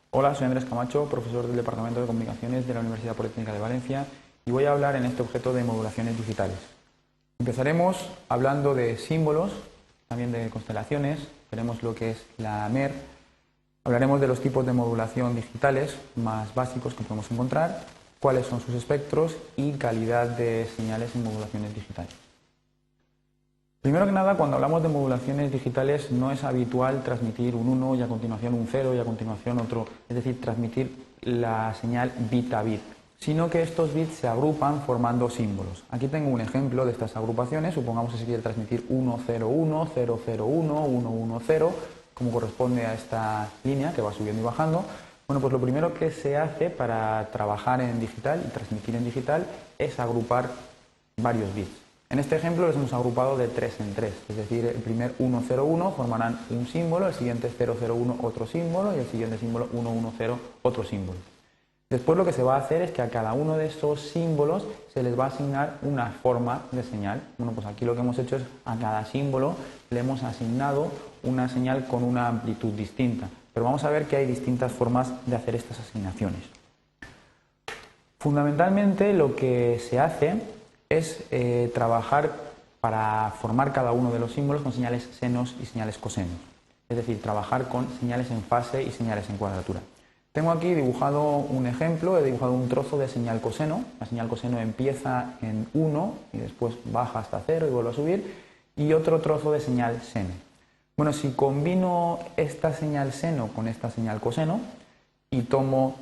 Hola, soy Andrés Camacho, profesor del Departamento de Comunicaciones de la Universidad Politécnica de Valencia y voy a hablar en este objeto de modulaciones digitales. Empezaremos hablando de símbolos, también de constelaciones, veremos lo que es la MER, hablaremos de los tipos de modulación digitales más básicos que podemos encontrar, cuáles son sus espectros y calidad de señales en modulaciones digitales. Primero que nada, cuando hablamos de modulaciones digitales no es habitual transmitir un 1 y a continuación un 0 y a continuación otro, es decir, transmitir la señal bit a bit, sino que estos bits se agrupan formando símbolos. Aquí tengo un ejemplo de estas agrupaciones, supongamos que se quiere transmitir 101, 001, 110, como corresponde a esta línea que va subiendo y bajando. Bueno, pues lo primero que se hace para trabajar en digital y transmitir en digital es agrupar varios bits. En este ejemplo los hemos agrupado de 3 en 3, es decir, el primer 101 formarán un símbolo, el siguiente 001 otro símbolo y el siguiente símbolo 110 otro símbolo. Después lo que se va a hacer es que a cada uno de estos símbolos se les va a asignar una forma de señal. Bueno, pues aquí lo que hemos hecho es a cada símbolo le hemos asignado una señal con una amplitud distinta, pero vamos a ver que hay distintas formas de hacer estas asignaciones. Fundamentalmente lo que se hace es trabajar para formar cada uno de los símbolos con señales senos y señales cosenos, es decir, trabajar con señales en fase y señales en cuadratura. Tengo aquí dibujado un ejemplo, he dibujado un trozo de señal coseno. La señal coseno empieza en 1 y después baja hasta 0 y vuelve a subir, y otro trozo de señal seno. Bueno, si combino esta señal seno con esta señal coseno y tomo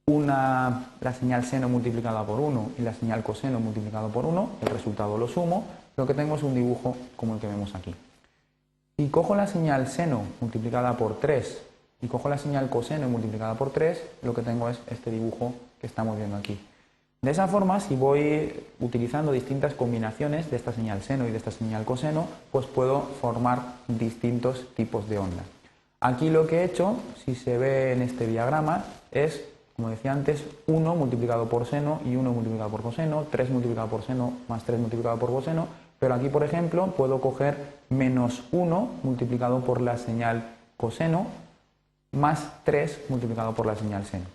la señal seno multiplicada por 1 y la señal coseno multiplicado por 1, el resultado lo sumo, lo que tengo es un dibujo como el que vemos aquí. Si cojo la señal seno multiplicada por 3 y cojo la señal coseno multiplicada por 3, lo que tengo es este dibujo que estamos viendo aquí. De esa forma, si voy utilizando distintas combinaciones de esta señal seno y de esta señal coseno, pues puedo formar distintos tipos de onda. Aquí lo que he hecho, si se ve en este diagrama, es, como decía antes, 1 multiplicado por seno y 1 multiplicado por coseno, 3 multiplicado por seno más 3 multiplicado por coseno, pero aquí, por ejemplo, puedo coger menos 1 multiplicado por la señal coseno más 3 multiplicado por la señal seno.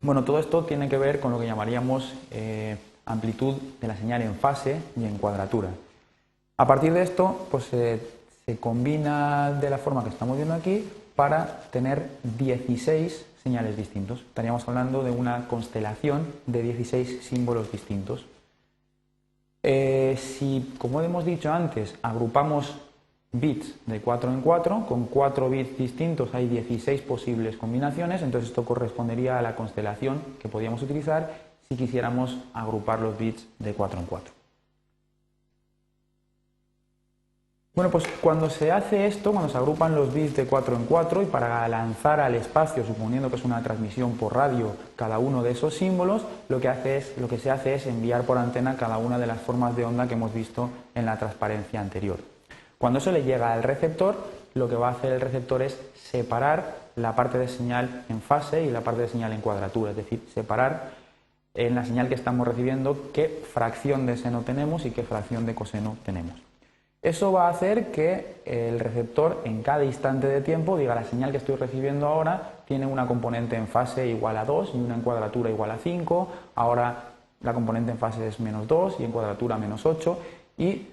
Bueno, todo esto tiene que ver con lo que llamaríamos amplitud de la señal en fase y en cuadratura. A partir de esto, pues se combina de la forma que estamos viendo aquí para tener 16 señales distintos. Estaríamos hablando de una constelación de 16 símbolos distintos. Si, como hemos dicho antes, agrupamos bits de 4 en 4, con 4 bits distintos hay 16 posibles combinaciones, entonces esto correspondería a la constelación que podríamos utilizar si quisiéramos agrupar los bits de 4 en 4. Bueno, pues cuando se hace esto, cuando se agrupan los bits de 4 en 4 y para lanzar al espacio, suponiendo que es una transmisión por radio, cada uno de esos símbolos, lo que se hace es enviar por antena cada una de las formas de onda que hemos visto en la transparencia anterior. Cuando eso le llega al receptor, lo que va a hacer el receptor es separar la parte de señal en fase y la parte de señal en cuadratura, es decir, separar en la señal que estamos recibiendo qué fracción de seno tenemos y qué fracción de coseno tenemos. Eso va a hacer que el receptor en cada instante de tiempo diga: la señal que estoy recibiendo ahora tiene una componente en fase igual a 2 y una en cuadratura igual a 5, ahora la componente en fase es menos 2 y en cuadratura menos 8, y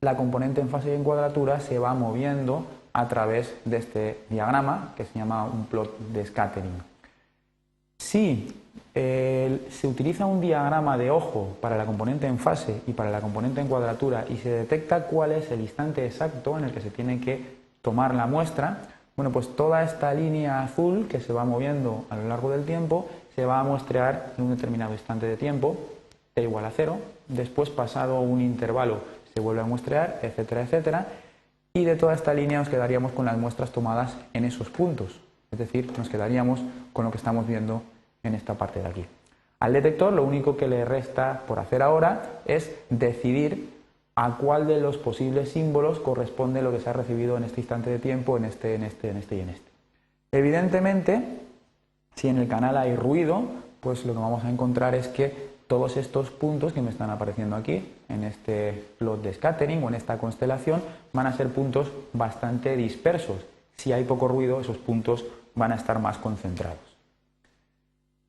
la componente en fase y en cuadratura se va moviendo a través de este diagrama que se llama un plot de scattering. Si se utiliza un diagrama de ojo para la componente en fase y para la componente en cuadratura y se detecta cuál es el instante exacto en el que se tiene que tomar la muestra, bueno, pues toda esta línea azul que se va moviendo a lo largo del tiempo se va a muestrear en un determinado instante de tiempo, t igual a 0, después, pasado un intervalo, se vuelve a muestrear, etcétera, etcétera, y de toda esta línea nos quedaríamos con las muestras tomadas en esos puntos, es decir, nos quedaríamos con lo que estamos viendo en esta parte de aquí. Al detector lo único que le resta por hacer ahora es decidir a cuál de los posibles símbolos corresponde lo que se ha recibido en este instante de tiempo, en este y en este. Evidentemente, si en el canal hay ruido, pues lo que vamos a encontrar es que todos estos puntos que me están apareciendo aquí, en este plot de scattering o en esta constelación, van a ser puntos bastante dispersos. Si hay poco ruido, esos puntos van a estar más concentrados.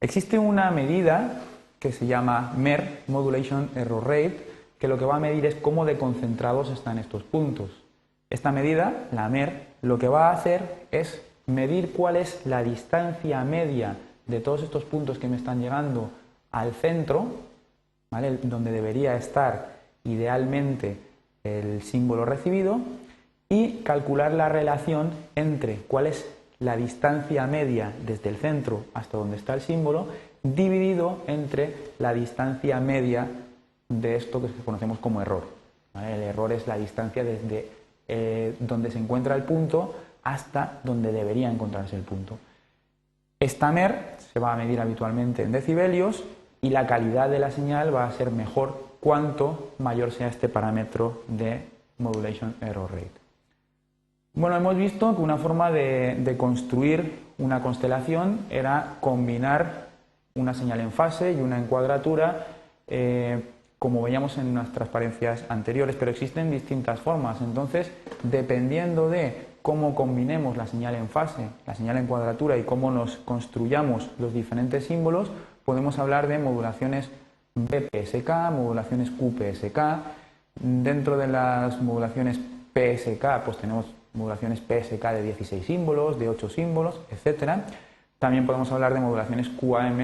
Existe una medida que se llama MER, Modulation Error Rate, que lo que va a medir es cómo de concentrados están estos puntos. Esta medida, la MER, lo que va a hacer es medir cuál es la distancia media de todos estos puntos que me están llegando al centro, ¿vale?, donde debería estar idealmente el símbolo recibido, y calcular la relación entre cuál es la distancia media desde el centro hasta donde está el símbolo dividido entre la distancia media de esto que conocemos como error, ¿vale? El error es la distancia desde donde se encuentra el punto hasta donde debería encontrarse el punto. Esta MER se va a medir habitualmente en decibelios y la calidad de la señal va a ser mejor cuanto mayor sea este parámetro de Modulation Error Rate. Bueno, hemos visto que una forma de construir una constelación era combinar una señal en fase y una en cuadratura, como veíamos en unas transparencias anteriores, pero existen distintas formas. Entonces, dependiendo de cómo combinemos la señal en fase, la señal en cuadratura y cómo nos construyamos los diferentes símbolos, podemos hablar de modulaciones BPSK, modulaciones QPSK. Dentro de las modulaciones PSK, pues tenemos modulaciones PSK de 16 símbolos, de 8 símbolos, etc. También podemos hablar de modulaciones QAM